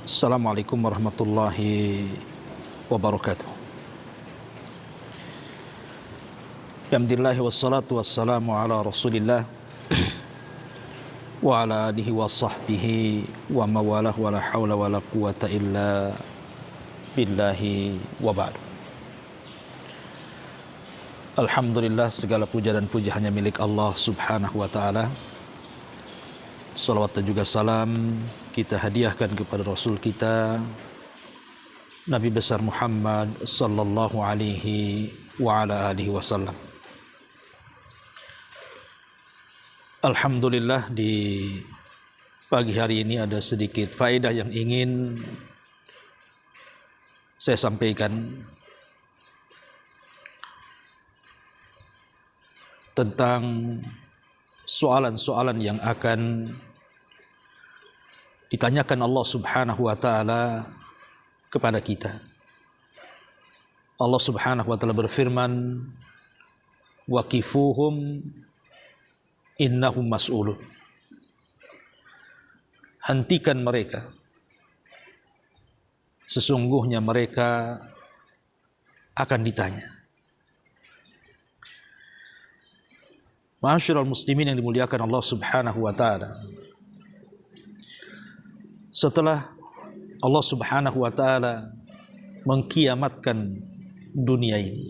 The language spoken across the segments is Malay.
Assalamualaikum warahmatullahi wabarakatuh. Alhamdulillah wassalatu wassalamu ala rasulillah wa ala alihi wa sahbihi wa mawalah wa la hawla wa la quwata illa billahi wa ba'du. Alhamdulillah, segala puja dan puji hanya milik Allah subhanahu wa ta'ala. Salawat dan juga salam kita hadiahkan kepada Rasul kita Nabi besar Muhammad sallallahu alaihi wa ala alihi wasallam. Alhamdulillah, di pagi hari ini ada sedikit faedah yang ingin saya sampaikan tentang soalan-soalan yang akan ditanyakan Allah subhanahu wa ta'ala kepada kita. Allah subhanahu wa ta'ala berfirman, waqifuhum innahum mas'ulun. Hentikan mereka, sesungguhnya mereka akan ditanya. Ma'asyiral muslimin yang dimuliakan Allah subhanahu wa ta'ala, setelah Allah subhanahu wa ta'ala mengkiamatkan dunia ini,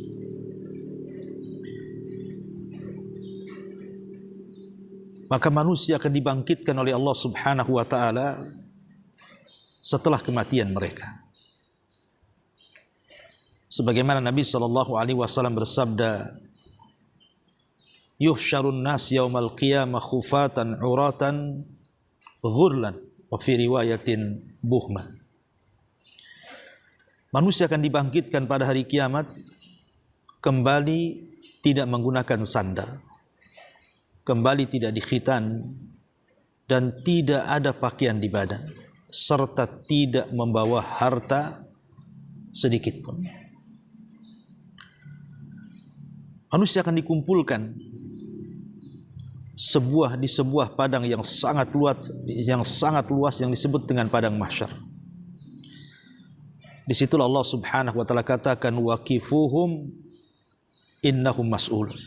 maka manusia akan dibangkitkan oleh Allah subhanahu wa ta'ala setelah kematian mereka. Sebagaimana Nabi SAW bersabda, yuhsyarun nas yaumal qiyamah khufatan uratan ghurlan wa fi riwayatin buhman. Manusia akan dibangkitkan pada hari kiamat kembali tidak menggunakan sandal, kembali tidak dikhitan, dan tidak ada pakaian di badan, serta tidak membawa harta sedikit pun. Manusia akan dikumpulkan di sebuah padang yang sangat luas yang disebut dengan padang mahsyar. Disitulah Allah subhanahu wa ta'ala katakan, waqifuhum innahum mas'ulun.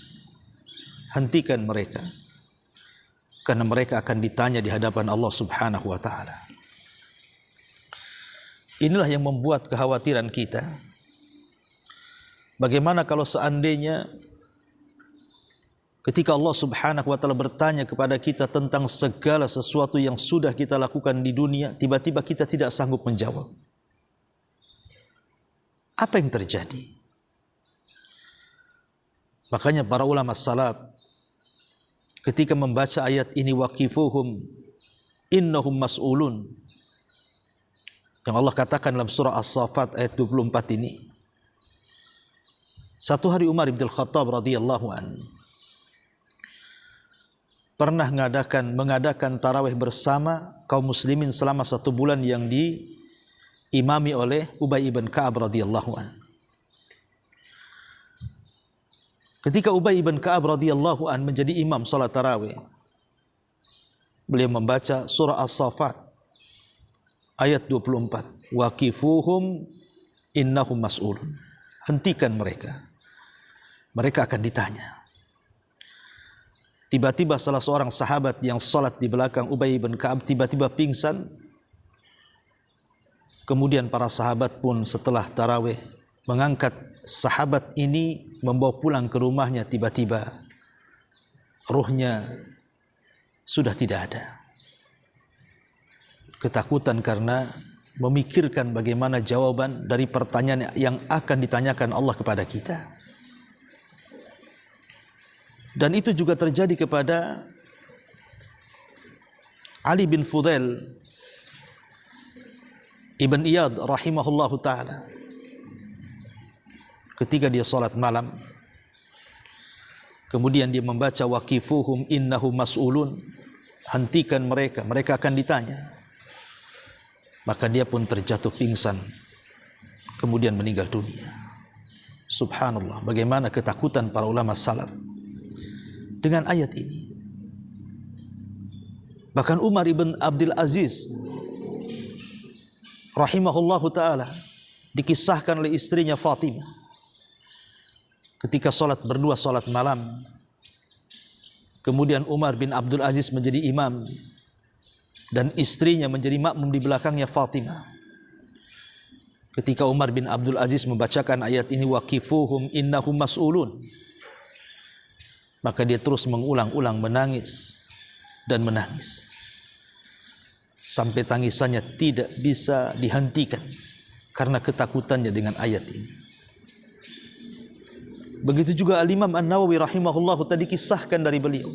Hentikan mereka, karena mereka akan ditanya di hadapan Allah subhanahu wa ta'ala. Inilah yang membuat kekhawatiran kita. Bagaimana kalau seandainya ketika Allah subhanahu wa ta'ala bertanya kepada kita tentang segala sesuatu yang sudah kita lakukan di dunia, tiba-tiba kita tidak sanggup menjawab? Apa yang terjadi? Makanya para ulama salaf ketika membaca ayat ini, waqifuhum innahum mas'ulun, yang Allah katakan dalam surah As-Saffat ayat 24 ini, satu hari Umar bin Khattab radhiyallahu anhu pernah mengadakan tarawih bersama kaum muslimin selama 1 bulan yang diimami oleh Ubay ibn Ka'ab radhiyallahu anhu. Ketika Ubay ibn Ka'ab radhiyallahu anhu menjadi imam salat tarawih, beliau membaca surah As-Saffat ayat 24, waqifuhum innahum mas'ulun. Hentikan mereka, mereka akan ditanya. Tiba-tiba salah seorang sahabat yang salat di belakang Ubay bin Ka'ab tiba-tiba pingsan. Kemudian para sahabat pun setelah tarawih mengangkat sahabat ini, membawa pulang ke rumahnya. Tiba-tiba ruhnya sudah tidak ada. Ketakutan karena memikirkan bagaimana jawaban dari pertanyaan yang akan ditanyakan Allah kepada kita. Dan itu juga terjadi kepada Ali bin Fudail Ibn Iyad rahimahullahu ta'ala. Ketika dia salat malam, kemudian dia membaca waqifuhum innahum mas'ulun, hentikan mereka, mereka akan ditanya. Maka dia pun terjatuh pingsan, kemudian meninggal dunia. Subhanallah, bagaimana ketakutan para ulama salaf dengan ayat ini. Bahkan Umar ibn Abdul Aziz rahimahullahu taala dikisahkan oleh istrinya Fatimah ketika berdua salat malam. Kemudian Umar bin Abdul Aziz menjadi imam dan istrinya menjadi makmum di belakangnya Fatimah. Ketika Umar bin Abdul Aziz membacakan ayat ini, waqifuhum innahum mas'ulun, maka dia terus mengulang-ulang menangis dan menangis sampai tangisannya tidak bisa dihentikan karena ketakutannya dengan ayat ini. Begitu juga Al-Imam An-Nawawi rahimahullah tadi kisahkan dari beliau.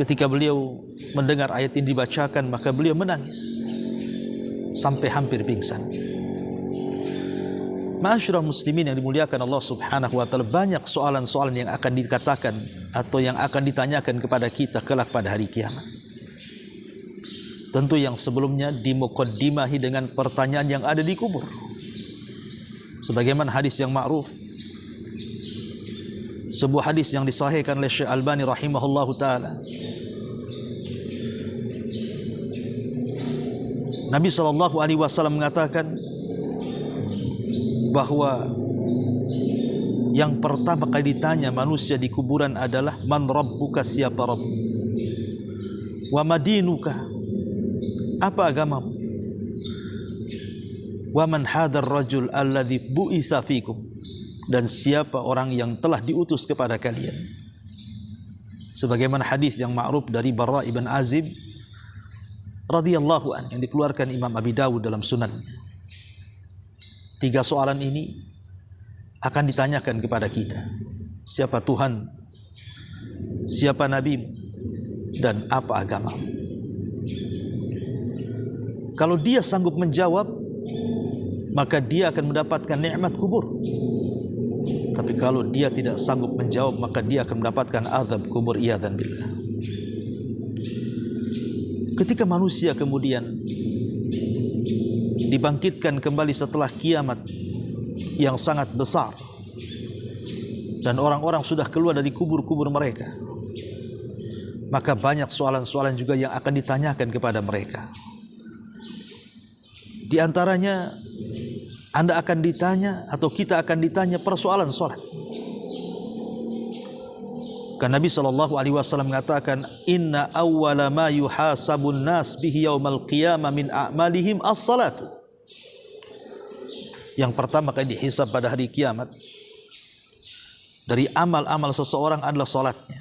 Ketika beliau mendengar ayat ini dibacakan, maka beliau menangis sampai hampir pingsan. Ma'asyiral muslimin yang dimuliakan Allah Subhanahu wa taala, banyak soalan-soalan yang akan dikatakan atau yang akan ditanyakan kepada kita kelak pada hari kiamat. Tentu yang sebelumnya dimukaddimahi dengan pertanyaan yang ada di kubur. Sebagaimana hadis yang ma'ruf, sebuah hadis yang disahihkan oleh Syekh Albani rahimahullahu taala. Nabi SAW mengatakan bahwa yang pertama kali ditanya manusia di kuburan adalah man rabbuka, siapa Rabb, wa madinuka, apa agamamu, wa man hadar rajul alladhi bu'itha fikum, dan siapa orang yang telah diutus kepada kalian. Sebagaimana hadis yang ma'ruf dari Barra ibn Azib radhiyallahu an yang dikeluarkan Imam Abi Dawud dalam sunannya. 3 soalan ini akan ditanyakan kepada kita. Siapa Tuhan, siapa nabimu, dan apa agamamu. Kalau dia sanggup menjawab, maka dia akan mendapatkan nikmat kubur. Tapi kalau dia tidak sanggup menjawab, maka dia akan mendapatkan azab kubur, iyadzan billah. Ketika manusia kemudian dibangkitkan kembali setelah kiamat yang sangat besar dan orang-orang sudah keluar dari kubur-kubur mereka, maka banyak soalan-soalan juga yang akan ditanyakan kepada mereka. Di antaranya, Anda akan ditanya atau kita akan ditanya persoalan salat. Karena Nabi SAW mengatakan, inna awwala ma yuhasabun nas bihi yaumal qiyamah min a'malihim as-salatu. Yang pertama kali dihisab pada hari kiamat dari amal-amal seseorang adalah salatnya.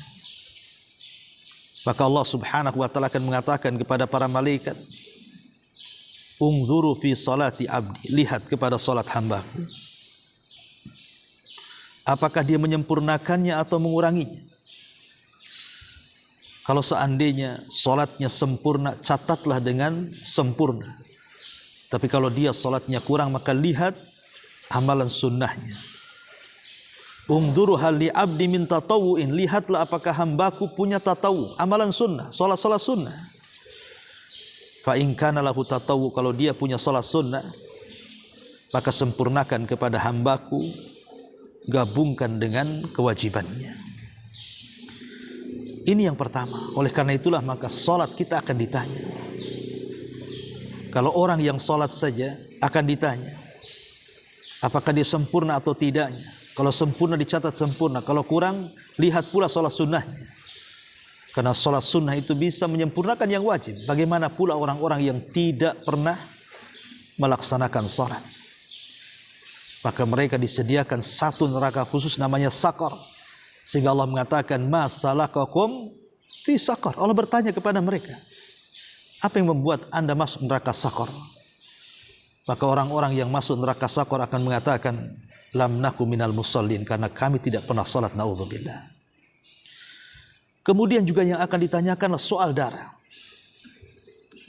Maka Allah Subhanahu wa taala akan mengatakan kepada para malaikat, unzuru fi salati abdi, lihat kepada salat hambaku, apakah dia menyempurnakannya atau menguranginya. Kalau seandainya salatnya sempurna, catatlah dengan sempurna. Tapi kalau dia salatnya kurang, maka lihat amalan sunnahnya. Unzuru hal li abdi min tatawu'in, lihatlah apakah hambaku punya tatawu, amalan sunnah, salat-salat sunnah. Fa in kana lahu tatawu, kalau dia punya salat sunnah, maka sempurnakan kepada hambaku, gabungkan dengan kewajibannya. Ini yang pertama. Oleh karena itulah maka salat kita akan ditanya. Kalau orang yang salat saja akan ditanya apakah dia sempurna atau tidaknya. Kalau sempurna dicatat sempurna, kalau kurang lihat pula salat sunnahnya. Karena salat sunnah itu bisa menyempurnakan yang wajib. Bagaimana pula orang-orang yang tidak pernah melaksanakan salat? Maka mereka disediakan satu neraka khusus namanya Saqar. Sehingga Allah mengatakan, ma salakakum fi Saqar. Allah bertanya kepada mereka, apa yang membuat anda masuk neraka Saqar? Maka orang-orang yang masuk neraka Saqar akan mengatakan, lam naku minal musallin, karena kami tidak pernah salat, naudzubillah. Kemudian juga yang akan ditanyakan soal darah,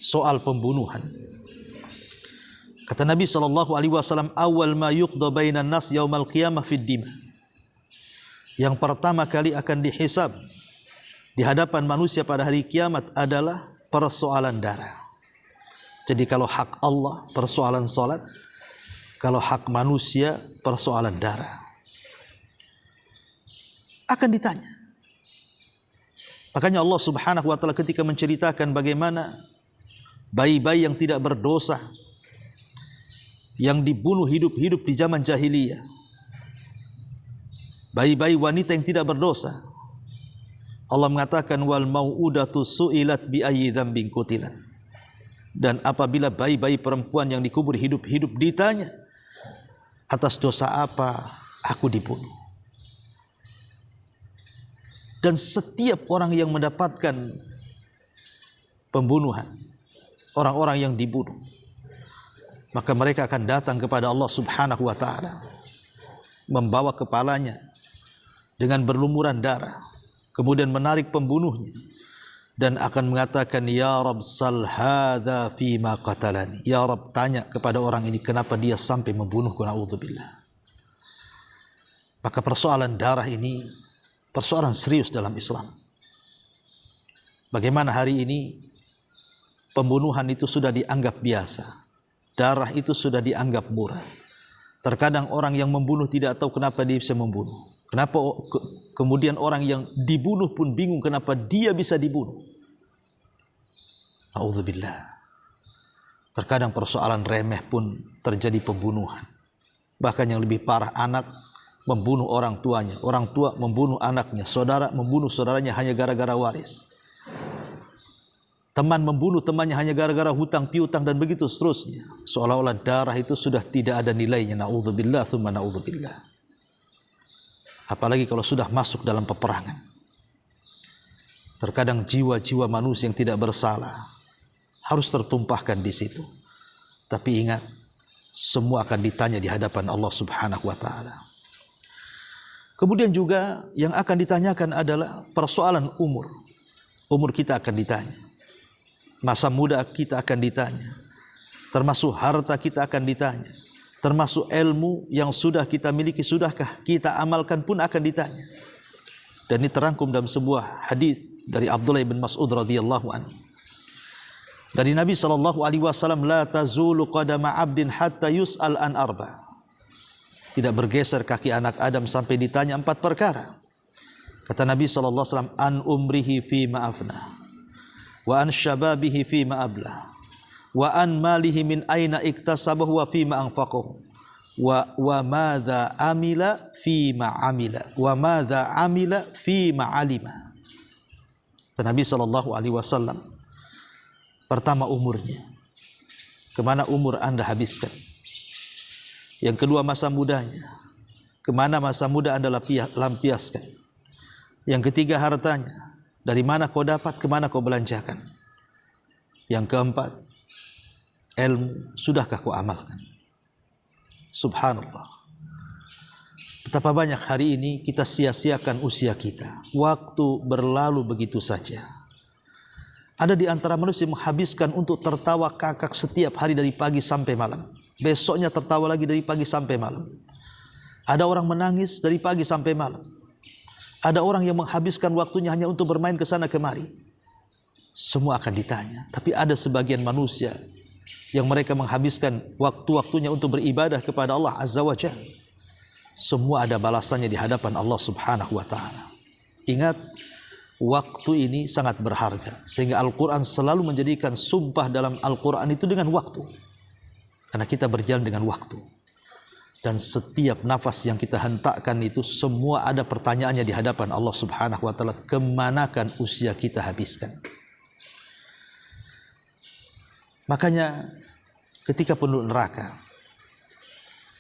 soal pembunuhan. Kata Nabi SAW, awal ma yuqda bainan nas yaumal qiyamah fid dima. Yang pertama kali akan dihisab di hadapan manusia pada hari kiamat adalah persoalan darah. Jadi kalau hak Allah persoalan salat, kalau hak manusia persoalan darah. Akan ditanya. Makanya Allah Subhanahu wa taala ketika menceritakan bagaimana bayi-bayi yang tidak berdosa yang dibunuh hidup-hidup di zaman jahiliyah, bayi-bayi wanita yang tidak berdosa. Allah mengatakan wal mau'udatu su'ilat bi ayyi dzambin qutilat. Dan apabila bayi-bayi perempuan yang dikubur hidup-hidup ditanya, atas dosa apa aku dibunuh? Dan setiap orang yang mendapatkan pembunuhan, orang-orang yang dibunuh, maka mereka akan datang kepada Allah Subhanahu wa ta'ala, membawa kepalanya dengan berlumuran darah, kemudian menarik pembunuhnya dan akan mengatakan, ya Rabb sal hadza fima qatalani. Ya Rabb, tanya kepada orang ini kenapa dia sampai membunuhku, naudzubillah. Maka persoalan darah ini persoalan serius dalam Islam. Bagaimana hari ini pembunuhan itu sudah dianggap biasa, darah itu sudah dianggap murah. Terkadang orang yang membunuh tidak tahu kenapa dia bisa membunuh. Kenapa kemudian orang yang dibunuh pun bingung kenapa dia bisa dibunuh. Naudzubillah. Terkadang persoalan remeh pun terjadi pembunuhan. Bahkan yang lebih parah, anak membunuh orang tuanya, orang tua membunuh anaknya, saudara membunuh saudaranya hanya gara-gara waris. Teman membunuh temannya hanya gara-gara hutang piutang dan begitu seterusnya. Seolah-olah darah itu sudah tidak ada nilainya. Naudzubillah tsumma naudzubillah. Apalagi kalau sudah masuk dalam peperangan. Terkadang jiwa-jiwa manusia yang tidak bersalah harus tertumpahkan di situ. Tapi ingat, semua akan ditanya di hadapan Allah Subhanahu wa ta'ala. Kemudian juga yang akan ditanyakan adalah persoalan umur. Umur kita akan ditanya. Masa muda kita akan ditanya. Termasuk harta kita akan ditanya. Termasuk ilmu yang sudah kita miliki, sudahkah kita amalkan pun akan ditanya. Dan ini terangkum dalam sebuah hadis dari Abdullah bin Mas'ud radhiyallahu anhu. Dari Nabi SAW, la tazulu qadama abdin hatta yus'al an arba. Tidak bergeser kaki anak Adam sampai ditanya 4 perkara. Kata Nabi SAW, an umrihi fi ma'afna, wa an syababihi fi ma'ablah, wa an malihi min aina iktasabahu wa fima anfaqahu, wa madza amila fima amila, wa madza amila fima alima. Nabi sallallahu alaihi wasallam, pertama umurnya, kemana umur Anda habiskan? Yang kedua masa mudanya, kemana masa muda Anda lampiaskan? Yang ketiga hartanya, dari mana kau dapat, kemana kau belanjakan? Yang keempat, ilmu, sudahkah kau amalkan? Subhanallah. Betapa banyak hari ini kita sia-siakan usia kita. Waktu berlalu begitu saja. Ada di antara manusia yang menghabiskan untuk tertawa kakak setiap hari dari pagi sampai malam. Besoknya tertawa lagi dari pagi sampai malam. Ada orang menangis dari pagi sampai malam. Ada orang yang menghabiskan waktunya hanya untuk bermain ke sana kemari. Semua akan ditanya. Tapi ada sebagian manusia yang mereka menghabiskan waktu-waktunya untuk beribadah kepada Allah Azza wa Jalla. Semua ada balasannya di hadapan Allah Subhanahu wa ta'ala. Ingat, waktu ini sangat berharga. Sehingga Al-Quran selalu menjadikan sumpah dalam Al-Quran itu dengan waktu. Karena kita berjalan dengan waktu. Dan setiap nafas yang kita hentakkan itu semua ada pertanyaannya di hadapan Allah Subhanahu wa ta'ala. Kemanakan usia kita habiskan? Makanya ketika penduduk neraka,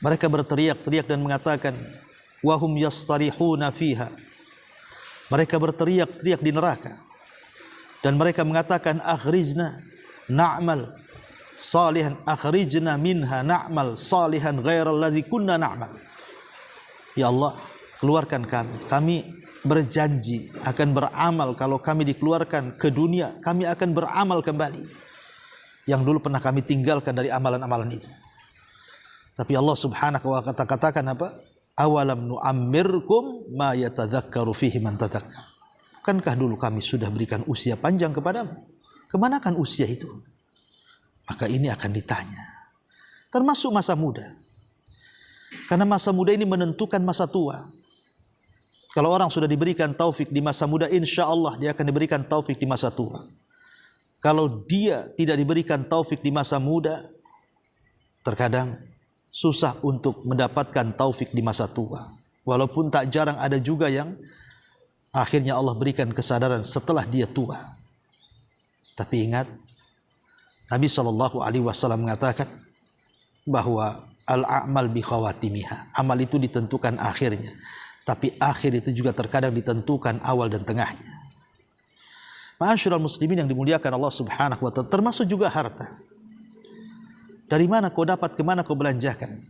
mereka berteriak-teriak dan mengatakan, wahum yastarihuna fiha. Mereka berteriak-teriak di neraka dan mereka mengatakan, akhrijna na'mal salihan, akhrijna minha na'mal salihan ghairal ladzi kunna na'mal. Ya Allah, keluarkan kami. Kami berjanji akan beramal. Kalau kami dikeluarkan ke dunia, kami akan beramal kembali yang dulu pernah kami tinggalkan dari amalan-amalan itu. Tapi Allah Subhanahu wa ta'ala katakan apa? Awalam nu'ammirkum ma yatadzakkaru fihi man tadzakkar. Bukankah dulu kami sudah berikan usia panjang kepadamu? Kemanakan usia itu? Maka ini akan ditanya. Termasuk masa muda. Karena masa muda ini menentukan masa tua. Kalau orang sudah diberikan taufik di masa muda, insya Allah dia akan diberikan taufik di masa tua. Kalau dia tidak diberikan taufik di masa muda, terkadang susah untuk mendapatkan taufik di masa tua. Walaupun tak jarang ada juga yang akhirnya Allah berikan kesadaran setelah dia tua. Tapi ingat, Nabi SAW mengatakan bahwa al-a'mal bi khawatimiha. Amal itu ditentukan akhirnya. Tapi akhir itu juga terkadang ditentukan awal dan tengahnya. Ma'asyiral muslimin yang dimuliakan Allah Subhanahu wa ta'ala, termasuk juga harta. Dari mana kau dapat, kemana kau belanjakan?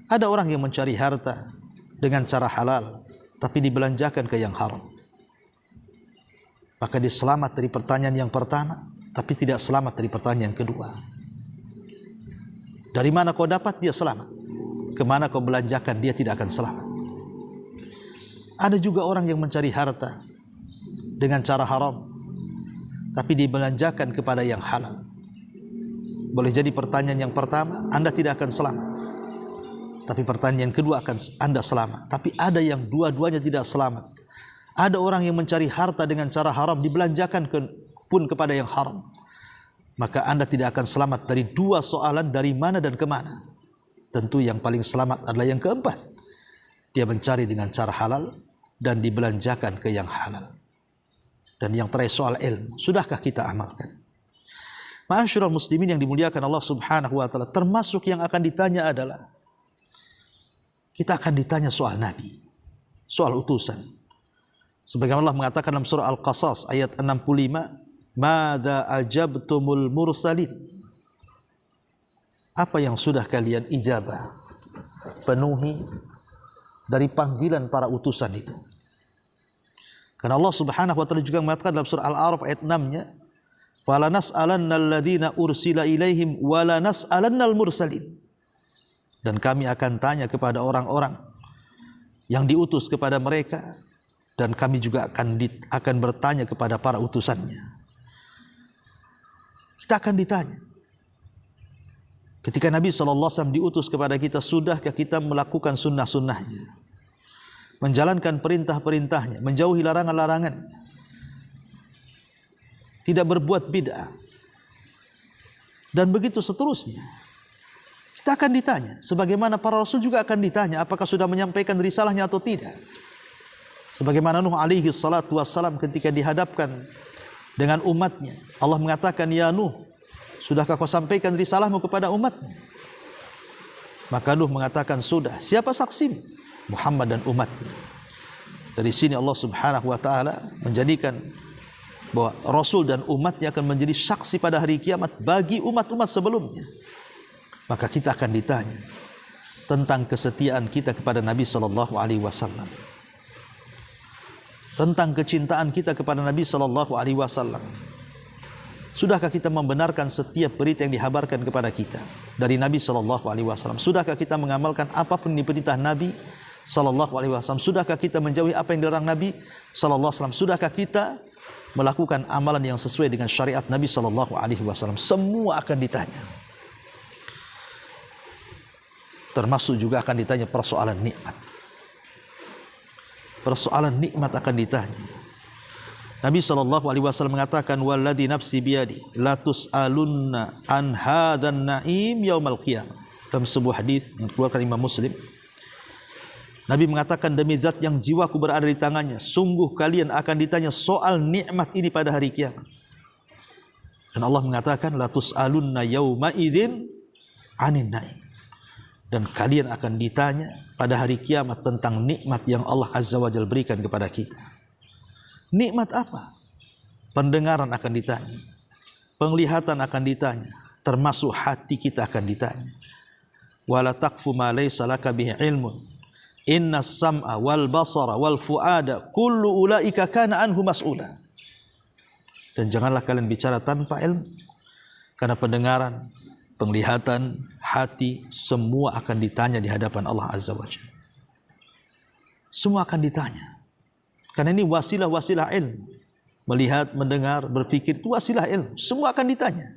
Ada orang yang mencari harta dengan cara halal, tapi dibelanjakan ke yang haram. Maka dia selamat dari pertanyaan yang pertama, tapi tidak selamat dari pertanyaan yang kedua. Dari mana kau dapat, dia selamat. Kemana kau belanjakan, dia tidak akan selamat. Ada juga orang yang mencari harta dengan cara haram, tapi dibelanjakan kepada yang halal. Boleh jadi pertanyaan yang pertama Anda tidak akan selamat, tapi pertanyaan yang kedua akan Anda selamat. Tapi ada yang dua-duanya tidak selamat. Ada orang yang mencari harta dengan cara haram, dibelanjakan pun kepada yang haram. Maka Anda tidak akan selamat dari dua soalan, dari mana dan kemana. Tentu yang paling selamat adalah yang keempat. Dia mencari dengan cara halal dan dibelanjakan ke yang halal. Dan yang terakhir soal ilmu, sudahkah kita amalkan? Ma'asyiral muslimin yang dimuliakan Allah Subhanahu wa ta'ala, termasuk yang akan ditanya adalah kita akan ditanya soal Nabi, soal utusan. Sebagaimana Allah mengatakan dalam surah Al-Qasas ayat 65, "Madza ajabtumul mursalin?" Apa yang sudah kalian ijabah, penuhi dari panggilan para utusan itu? Karena Allah Subhanahu wa ta'ala juga mengatakan dalam surah Al-A'raf ayat 6-nya, "Falanas'alannal ladzina ursila ilaihim wa lanas'alannal mursalin." Dan kami akan tanya kepada orang-orang yang diutus kepada mereka, dan kami juga akan bertanya kepada para utusannya. Kita akan ditanya. Ketika Nabi SAW diutus kepada kita, sudahkah kita melakukan sunnah-sunnahnya, menjalankan perintah-perintahnya, menjauhi larangan-larangannya, tidak berbuat bid'ah, dan begitu seterusnya. Kita akan ditanya, sebagaimana para rasul juga akan ditanya apakah sudah menyampaikan risalahnya atau tidak. Sebagaimana Nuh alaihi salatu wassalam ketika dihadapkan dengan umatnya, Allah mengatakan, "Ya Nuh, sudahkah kau sampaikan risalahmu kepada umatmu?" Maka Nuh mengatakan, "Sudah." Siapa saksimu? Muhammad dan umatnya. Dari sini Allah Subhanahu wa ta'ala menjadikan bahwa Rasul dan umatnya akan menjadi saksi pada hari kiamat bagi umat-umat sebelumnya. Maka kita akan ditanya tentang kesetiaan kita kepada Nabi SAW, tentang kecintaan kita kepada Nabi SAW. Sudahkah kita membenarkan setiap berita yang dihabarkan kepada kita dari Nabi SAW? Sudahkah kita mengamalkan apapun yang diperintah Nabi SAW? Sudahkah kita menjauhi apa yang dilarang Nabi SAW? Sudahkah kita melakukan amalan yang sesuai dengan syariat Nabi SAW? Semua akan ditanya. Termasuk juga akan ditanya persoalan nikmat. Persoalan nikmat akan ditanya. Nabi SAW mengatakan, "Walladzi nafsi biyadi la tus'alunna an hadzan na'im yaumal qiyamah." Dalam sebuah hadis yang dikeluarkan Imam Muslim, Nabi mengatakan, "Demi zat yang jiwaku berada di tangannya, sungguh kalian akan ditanya soal nikmat ini pada hari kiamat." Dan Allah mengatakan, "La tus'alunna yauma idzin 'anin na'im." Dan kalian akan ditanya pada hari kiamat tentang nikmat yang Allah Azza wa Jalla berikan kepada kita. Nikmat apa? Pendengaran akan ditanya, penglihatan akan ditanya, termasuk hati kita akan ditanya. "Wala taqfu ma laysa laka bihi ilmun. Innas sam'a wal basara wal fuada kullu ulaika kana anhu mas'ula." Dan janganlah kalian bicara tanpa ilmu, karena pendengaran, penglihatan, hati, semua akan ditanya di hadapan Allah Azza wa Jalla. Semua akan ditanya. Karena ini wasilah-wasilah ilmu. Melihat, mendengar, berpikir, itu wasilah ilmu. Semua akan ditanya.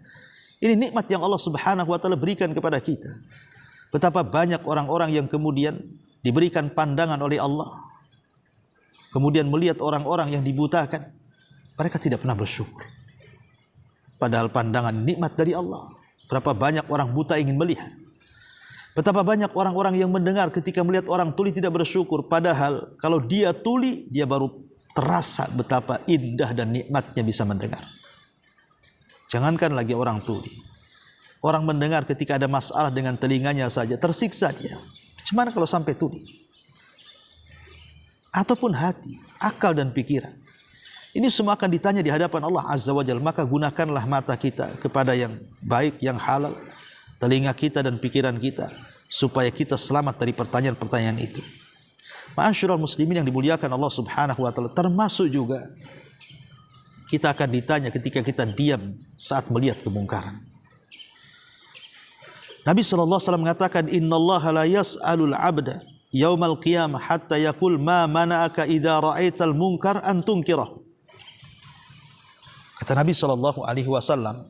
Ini nikmat yang Allah Subhanahu wa ta'ala berikan kepada kita. Betapa banyak orang-orang yang kemudian diberikan pandangan oleh Allah, kemudian melihat orang-orang yang dibutakan, mereka tidak pernah bersyukur. Padahal pandangan nikmat dari Allah. Berapa banyak orang buta ingin melihat. Betapa banyak orang-orang yang mendengar ketika melihat orang tuli tidak bersyukur. Padahal kalau dia tuli, dia baru terasa betapa indah dan nikmatnya bisa mendengar. Jangankan lagi orang tuli. Orang mendengar ketika ada masalah dengan telinganya saja, tersiksa dia. Bagaimana kalau sampai tuli? Ataupun hati, akal dan pikiran. Ini semua akan ditanya di hadapan Allah Azza wa Jalla. Maka gunakanlah mata kita kepada yang baik, yang halal, telinga kita dan pikiran kita, supaya kita selamat dari pertanyaan-pertanyaan itu. Ma'asyiral muslimin yang dimuliakan Allah Subhanahu wa taala, termasuk juga kita akan ditanya ketika kita diam saat melihat kemungkaran. Nabi sallallahu alaihi wasallam mengatakan, "Innallaha la yas'alul 'abda yaumal qiyamah hatta yaqul ma mana'aka idza ra'aital munkar an tunkirah." Kata Nabi sallallahu alaihi wasallam,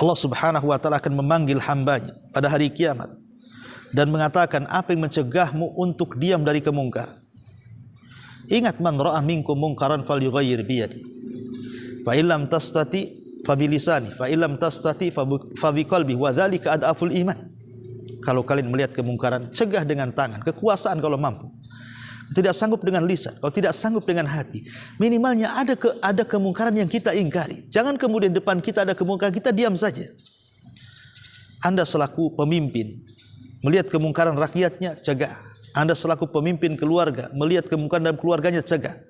Allah Subhanahu wa taala akan memanggil hambanya pada hari kiamat dan mengatakan, apa yang mencegahmu untuk diam dari kemungkaran? Ingat, man ra'a minkum mungkaran falyughayyir biyadi. Fa illam tastati fa bilisani, fa illam tastati fa biqalbi wa dzalika adaful iman. Kalau kalian melihat kemungkaran, cegah dengan tangan, kekuasaan kalau mampu. Tidak sanggup dengan lisan, kalau tidak sanggup dengan hati, minimalnya ada kemungkaran yang kita ingkari. Jangan kemudian depan kita ada kemungkaran, kita diam saja. Anda selaku pemimpin melihat kemungkaran rakyatnya, cegah. Anda selaku pemimpin keluarga melihat kemungkaran dalam keluarganya, cegah.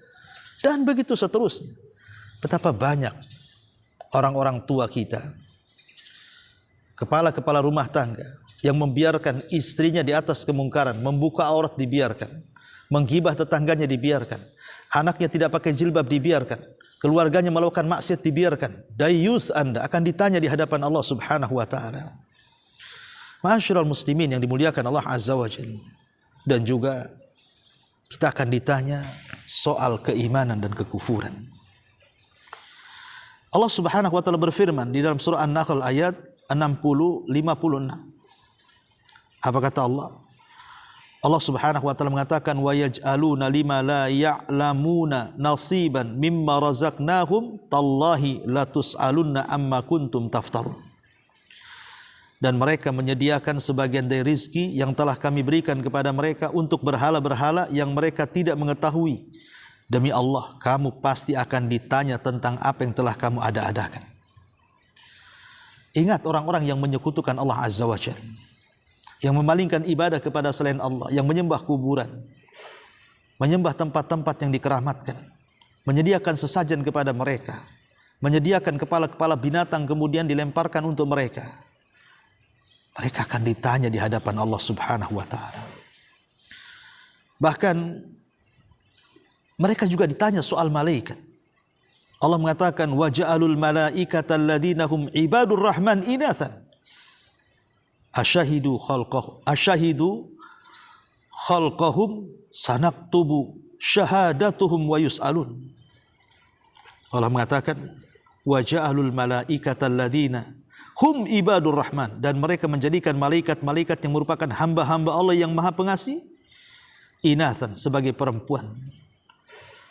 Dan begitu seterusnya. Betapa banyak orang-orang tua kita, kepala-kepala rumah tangga yang membiarkan istrinya di atas kemungkaran, membuka aurat dibiarkan, menggibah tetangganya dibiarkan, anaknya tidak pakai jilbab dibiarkan, keluarganya melakukan maksiat dibiarkan. Dayus Anda akan ditanya di hadapan Allah Subhanahu wa taala. Ma'asyiral muslimin yang dimuliakan Allah Azza wa Jalla. Dan juga kita akan ditanya soal keimanan dan kekufuran. Allah Subhanahu wa taala berfirman di dalam surah An-Nahl ayat 60-56. Apa kata Allah? Allah Subhanahu wa taala mengatakan, wa yaj'aluna lima la ya'lamuna nasiban mimma razaqnahum tallahi la tus'alunna amma kuntum taftarun. Dan mereka menyediakan sebagian dari rizki yang telah kami berikan kepada mereka untuk berhala-berhala yang mereka tidak mengetahui. Demi Allah, kamu pasti akan ditanya tentang apa yang telah kamu ada-adakan. Ingat orang-orang yang menyekutukan Allah Azza wa Jalla, yang memalingkan ibadah kepada selain Allah, yang menyembah kuburan, menyembah tempat-tempat yang dikeramatkan, menyediakan sesajen kepada mereka, menyediakan kepala-kepala binatang kemudian dilemparkan untuk mereka. Mereka akan ditanya di hadapan Allah Subhanahu wa taala. Bahkan mereka juga ditanya soal malaikat. Allah mengatakan, wa ja'alul malaikata alladziina hum ibadur rahman inathan asyahidu khalqahum sanaktubu syahadatuhum wa yus'alun. Allah mengatakan, wa ja'alul malaikata alladziina hum ibadur rahman, dan mereka menjadikan malaikat-malaikat yang merupakan hamba-hamba Allah yang Maha Pengasih inathan, sebagai perempuan.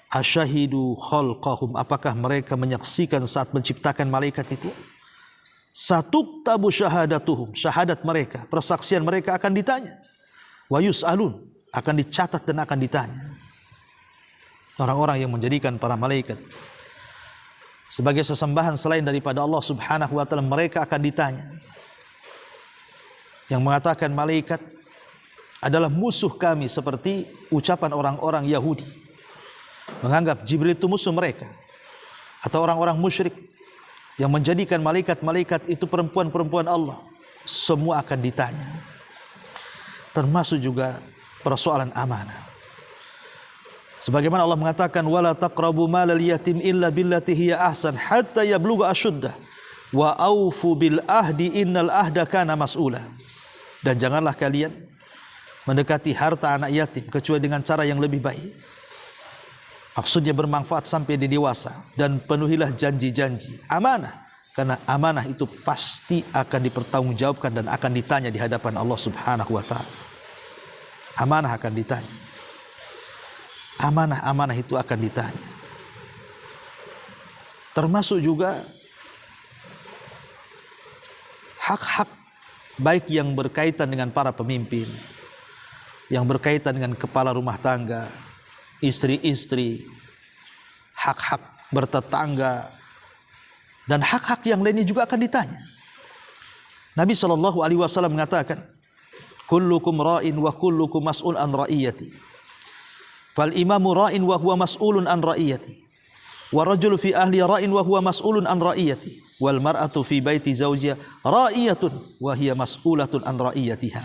Asyahidu khalqahum, apakah mereka menyaksikan saat menciptakan malaikat itu? Satuktabu syahadatuhum, syahadat mereka, persaksian mereka akan ditanya. Wa yus'alun, akan dicatat dan akan ditanya. Orang-orang yang menjadikan para malaikat sebagai sesembahan selain daripada Allah Subhanahu wa taala, mereka akan ditanya. Yang mengatakan malaikat adalah musuh kami, seperti ucapan orang-orang Yahudi, menganggap Jibril itu musuh mereka, atau orang-orang musyrik yang menjadikan malaikat-malaikat itu perempuan-perempuan Allah. Semua akan ditanya. Termasuk juga persoalan amanah. Sebagaimana Allah mengatakan, wala taqrabu malal yatim illa billati hiya ahsan hatta yablugha asyuddah wa aufu bil ahdi innal ahda kana mas'ula. Dan janganlah kalian mendekati harta anak yatim kecuali dengan cara yang lebih baik. Maksudnya bermanfaat sampai di dewasa, dan penuhilah janji-janji amanah, karena amanah itu pasti akan dipertanggungjawabkan dan akan ditanya di hadapan Allah Subhanahu wa taala. Amanah akan ditanya. Amanah-amanah itu akan ditanya. Termasuk juga hak-hak baik yang berkaitan dengan para pemimpin, yang berkaitan dengan kepala rumah tangga, istri-istri, hak-hak bertetangga, dan hak-hak yang lainnya juga akan ditanya. Nabi SAW mengatakan, kullukum ra'in wa kullukum mas'ul an ra'iyati. Fal imamu ra'in wa huwa mas'ulun an ra'iyati. Wa rajulu fi ahli ra'in wa huwa mas'ulun an ra'iyati. Wal mar'atu fi baiti zawjiha ra'iyatun wa hiya mas'ulatun an ra'iyatiha.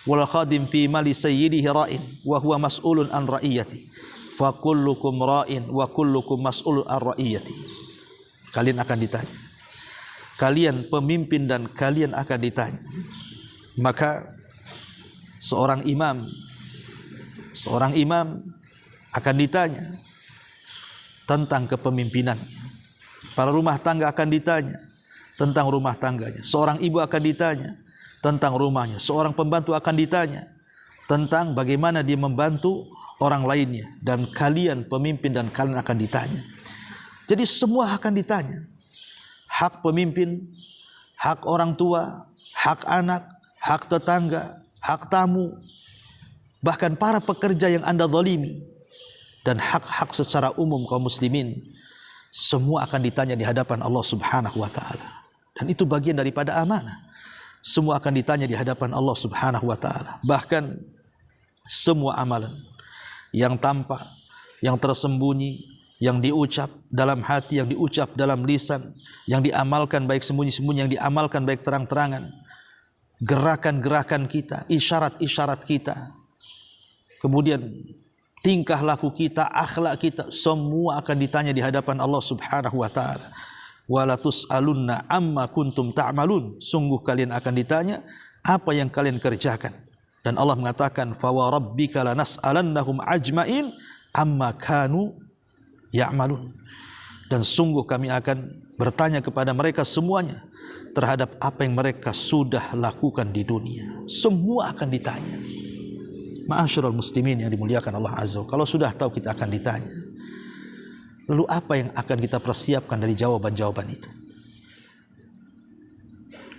Wal khadim fi mali sayyidihi ra'in wa huwa mas'ulun an ra'iyati. Fa kullukum ra'in wa kullukum mas'ulun an ra'iyati. Kalian akan ditanya. Kalian pemimpin dan kalian akan ditanya. Maka seorang imam akan ditanya tentang kepemimpinannya. Para rumah tangga akan ditanya tentang rumah tangganya. Seorang ibu akan ditanya tentang rumahnya. Seorang pembantu akan ditanya tentang bagaimana dia membantu orang lainnya. Dan kalian pemimpin dan kalian akan ditanya. Jadi semua akan ditanya. Hak pemimpin, hak orang tua, hak anak, hak tetangga, hak tamu, bahkan para pekerja yang Anda zalimi, dan hak-hak secara umum kaum muslimin, semua akan ditanya di hadapan Allah Subhanahu wa taala. Dan itu bagian daripada amanah. Semua akan ditanya di hadapan Allah Subhanahu wa taala. Bahkan semua amalan yang tampak, yang tersembunyi, yang diucap dalam hati, yang diucap dalam lisan, yang diamalkan baik sembunyi-sembunyi, yang diamalkan baik terang-terangan, gerakan-gerakan kita, isyarat-isyarat kita, kemudian tingkah laku kita, akhlak kita, semua akan ditanya di hadapan Allah Subhanahu wa taala. Wala tus'alunna amma kuntum ta'malun. Sungguh kalian akan ditanya apa yang kalian kerjakan. Dan Allah mengatakan, fa wa rabbika lanas'alannahum ajmain amma kanu ya'malun. Dan sungguh kami akan bertanya kepada mereka semuanya terhadap apa yang mereka sudah lakukan di dunia. Semua akan ditanya. Ma'asyiral muslimin yang dimuliakan Allah Azza wa Jalla, kalau sudah tahu kita akan ditanya, lalu apa yang akan kita persiapkan dari jawaban-jawaban itu?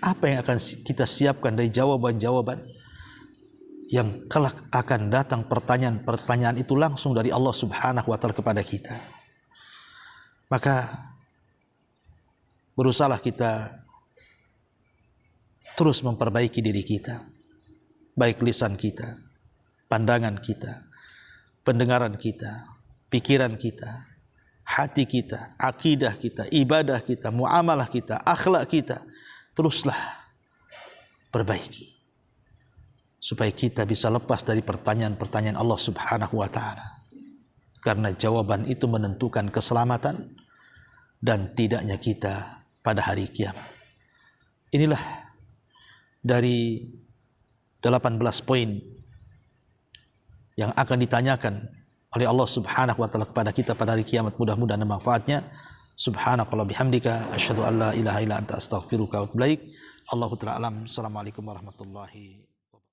Apa yang akan kita siapkan dari jawaban-jawaban yang kelak akan datang? Pertanyaan-pertanyaan itu langsung dari Allah Subhanahu wa taala kepada kita. Maka berusahalah kita terus memperbaiki diri kita, baik lisan kita, pandangan kita, pendengaran kita, pikiran kita, hati kita, akidah kita, ibadah kita, muamalah kita, akhlak kita, teruslah perbaiki supaya kita bisa lepas dari pertanyaan-pertanyaan Allah Subhanahu wa taala. Karena jawaban itu menentukan keselamatan dan tidaknya kita pada hari kiamat. Inilah dari 18 poin yang akan ditanyakan oleh Allah Subhanahu wa taala kepada kita pada hari kiamat. Mudah-mudahan ada manfaatnya. Subhanakallah bihamdika asyhadu an la ilaha illa anta astaghfiruka wa atubu ilaik. Allahu ta'ala alam. Assalamualaikum warahmatullahi